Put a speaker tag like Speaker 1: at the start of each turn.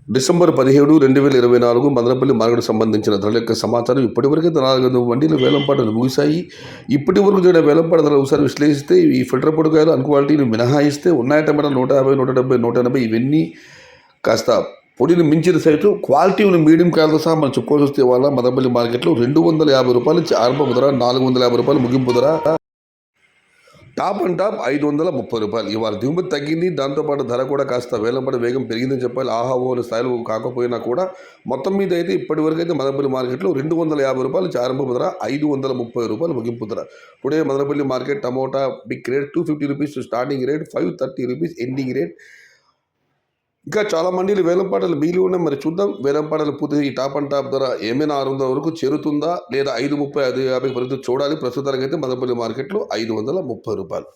Speaker 1: December 17, 2024 Madanapalle మార్కెట్‌కు సంబంధించిన ధరల యొక్క సమాచారం. ఇప్పటివరకైతే 400 మండీలు వేలంపాటలు ముగిశాయి. ఇప్పటివరకు జరిగిన వేలంపాట ధరలు ఒకసారి విశ్లేషిస్తే ఈ ఫిల్టర్ పొడికాయలు అన్‌క్వాలిటీని మినహాయిస్తే ఉన్నాయి టమాటాలు 150, 170, 180 ఇవన్నీ కాస్త పొడిని మించిన సైజు క్వాలిటీ ఉన్న మీడియం కాయలతో సహా మనం చెప్పుకోవాల్సి వస్తే ఇవాళ మదనపల్లి మార్కెట్‌లో ₹250 నుంచి ఆరంభపు ధర, ₹450 ముగింపు ధర. Top and top ₹530. ఇవాళ దిగుమతి తగ్గింది. దాంతోపాటు ధర కూడా కాస్త వేలంపాట వేగం పెరిగిందని చెప్పాలి. ఆహా ఓహో స్థాయిలో కాకపోయినా కూడా మొత్తం మీద అయితే ఇప్పటివరకు అయితే మదనపల్లి మార్కెట్లో ₹250 నుంచి ఆరంభపు ధర, ₹530 ముగింపు ధర. Today Madanapalle market tomato big rate ₹250 starting rate, ₹530 ending rate. ఇంకా చాలా మండీలు వేలంపాటలు మిగిలి ఉన్నాయి. మరి చూద్దాం వేలంపాటలు పూర్తి ఈ టాప్ అండ్ టాప్ ధర ఏమైనా 600 వరకు చేరుతుందా లేదా 530, 550 పరిస్థితి చూడాలి. ప్రస్తుతానికి అయితే మదనపల్లి మార్కెట్లో ₹530.